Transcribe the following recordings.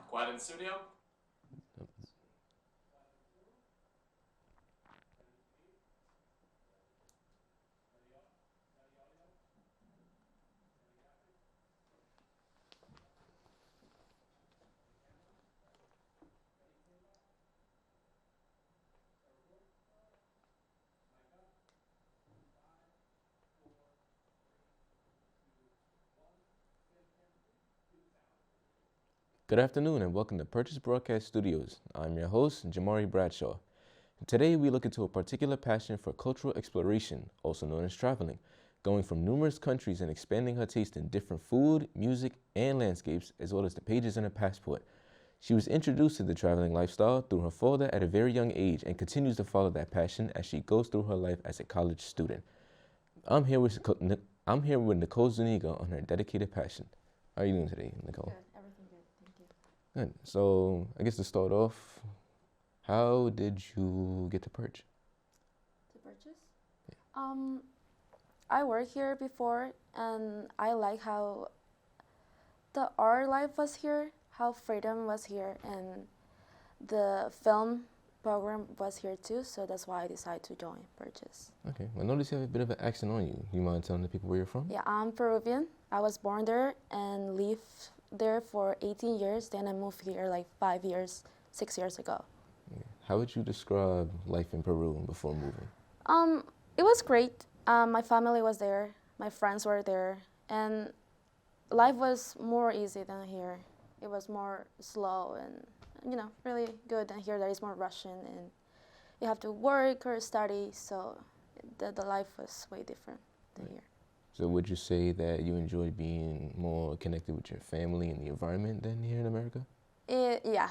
Quiet in the studio. Good afternoon and welcome to Purchase Broadcast Studios. I'm your host, Jamari Bradshaw. Today we look into a particular passion for cultural exploration, also known as traveling, going from numerous countries and expanding her taste in different food, music, and landscapes, as well as the pages in her passport. She was introduced to the traveling lifestyle through her father at a very young age and continues to follow that passion as she goes through her life as a college student. I'm here with Nicole Zuniga on her dedicated passion. How are you doing today, Nicole? Good, everything good, thank you. Good. So I guess to start off, how did you get to Perch? To purchase? Um, I worked here before, and I like how the art life was here, how freedom was here, and the film program was here too. So that's why I decided to join Purchase. Okay. I noticed you have a bit of an accent on you. You mind telling the people where you're from? Yeah, I'm Peruvian. I was born there and lived there for 18 years. Then I moved here like 5 years, 6 years ago. Okay. How would you describe life in Peru before moving? It was great. My family was there, my friends were there, and life was more easy than here. It was more slow and really good than here. That is more Russian, and you have to work or study. So the life was way different than Right. here. So would you say that you enjoy being more connected with your family and the environment than here in America? Yeah,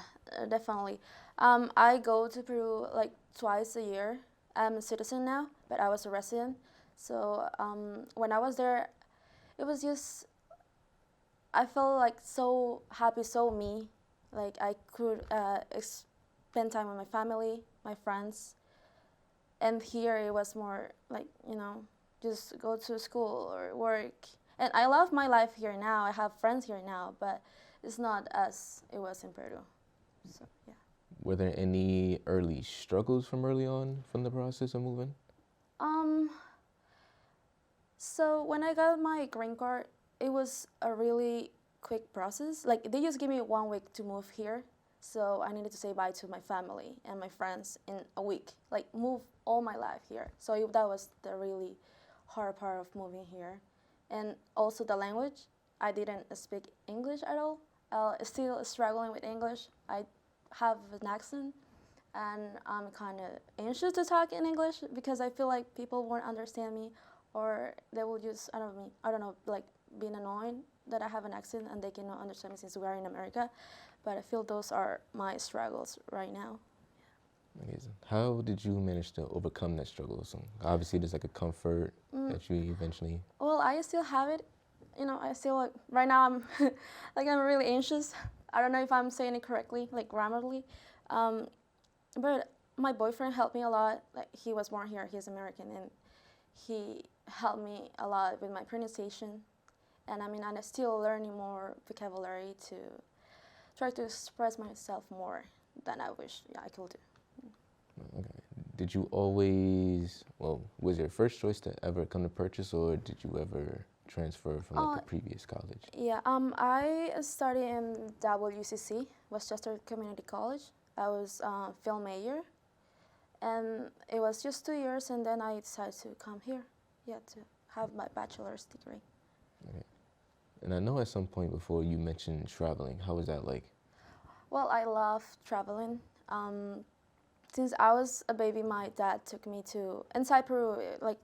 definitely. I go to Peru like twice a year. I'm a citizen now, but I was a resident. So when I was there, it was just I felt like so happy, so me. Like I could spend time with my family, my friends, and here it was more like just go to school or work. And I love my life here now. I have friends here now, but it's not as it was in Peru. So yeah. Were there any early struggles from early on from the process of moving? Um. So when I got my green card, it was a really quick process. Like they just gave me 1 week to move here, so I needed to say bye to my family and my friends in a week. Like move all my life here. So that was the really hard part of moving here, and also the language. I didn't speak English at all. Still struggling with English. I have an accent, and I'm kind of anxious to talk in English because I feel like people won't understand me, or they will just I don't know, like being annoyed that I have an accent and they cannot understand me since we are in America. But I feel those are my struggles right now. Amazing. How did you manage to overcome that struggle? So obviously there's like a comfort that you eventually. Well, I still have it. I still like right now. I'm like I'm really anxious. I don't know if I'm saying it correctly, like grammarly, but my boyfriend helped me a lot. Like he was born here, he's American, and he helped me a lot with my pronunciation. And I'm still learning more vocabulary to try to express myself more than I wish I could do. Okay. Did you always, well, was your first choice to ever come to Purchase, or did you ever transfer from like Uh, a previous college? yeah, I studied in WCC, Westchester Community College. I was film major, and it was just 2 years, and then I decided to come here, yeah, to have my bachelor's degree. Okay. And I know at some point before you mentioned traveling. How was that like? Well, I love traveling. Since I was a baby, my dad took me to inside Peru, like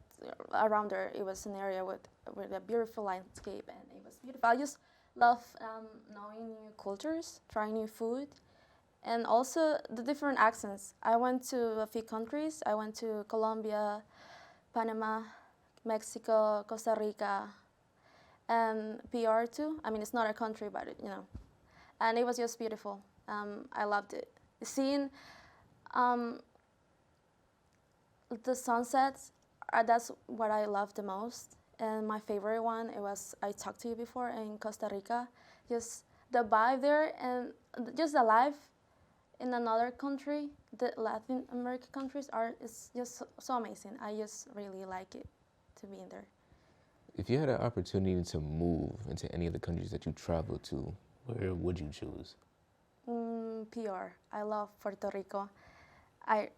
around there. It was an area with a beautiful landscape, and it was beautiful. I just love knowing new cultures, trying new food, and also the different accents. I went to a few countries. I went to Colombia, Panama, Mexico, Costa Rica, and PR too. I mean, it's not a country, but and it was just beautiful. I loved it. Seeing um, the sunsets, that's what I love the most. And my favorite one, it was I talked to you before in Costa Rica. Just the vibe there and just the life in another country, the Latin American countries are is just so amazing. I just really like it to be in there. If you had an opportunity to move into any of the countries that you travel to, where would you choose? PR. I love Puerto Rico. I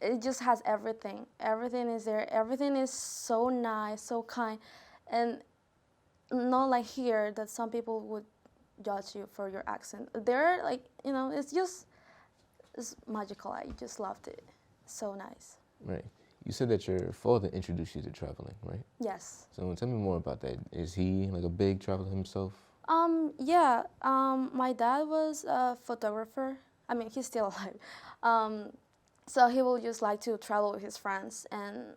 it just has everything. Everything is there. Everything is so nice, so kind, and not like here that some people would judge you for your accent. There, like it's magical. I just loved it. So nice. Right. You said that your father introduced you to traveling, right? Yes. So tell me more about that. Is he like a big traveler himself? Yeah. My dad was a photographer. I mean, he's still alive. So he will just like to travel with his friends and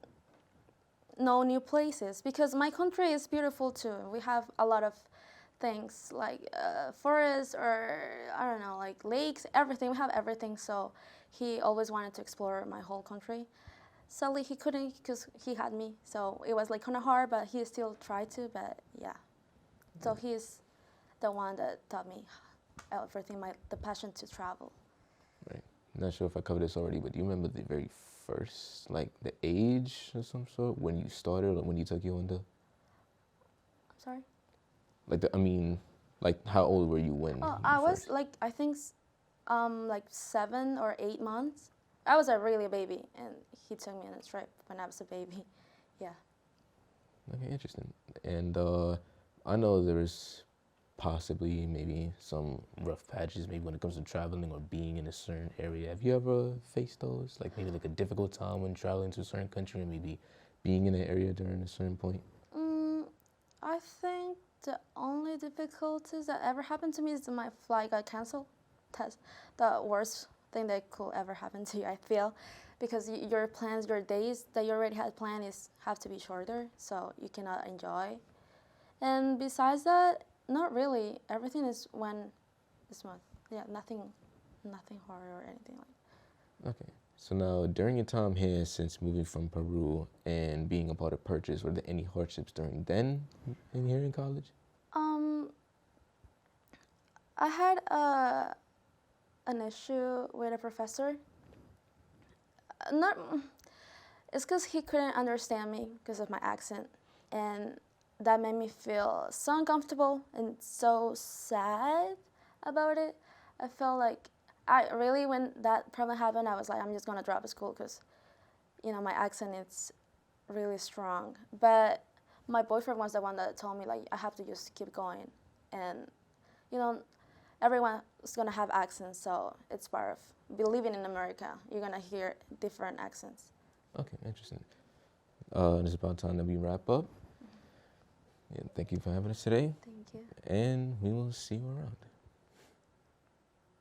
know new places because my country is beautiful too. We have a lot of things like forests or I don't know, like lakes, everything. We have everything. So he always wanted to explore my whole country. Sadly, he couldn't because he had me. So it was like kind of hard, but he still tried to. But yeah, so he's the one that taught me everything, the passion to travel. Right. Not sure if I covered this already, but do you remember the very first, like the age of some sort when you started or when you took your own? I'm sorry. Like how old were you when? Oh, you I was first? like I think like 7 or 8 months. I was a really baby, and he took me on a trip when I was a baby. Yeah. Okay, interesting. And I know there's possibly maybe some rough patches, maybe when it comes to traveling or being in a certain area. Have you ever faced those? Like maybe like a difficult time when traveling to a certain country and maybe being in an area during a certain point? I think the only difficulties that ever happened to me is that my flight got canceled. That's the worst thing that could ever happen to you, I feel, because your plans, your days that you already had planned have to be shorter, so you cannot enjoy. And besides that, not really. Everything is smooth. Yeah, nothing hard or anything like. Okay. So now, during your time here, since moving from Peru and being a part of Purchase, were there any hardships during then in here in college? I had an issue with a professor. Not, it's because he couldn't understand me because of my accent, and that made me feel so uncomfortable and so sad about it. I felt like when that problem happened, I was like, I'm just gonna drop school because, my accent is really strong. But my boyfriend was the one that told me like I have to just keep going, and you know, everyone is gonna have accents, so it's part of living in America. You're gonna hear different accents. Okay, interesting. It's about time that we wrap up. Yeah, thank you for having us today, Thank you. and we will see you around.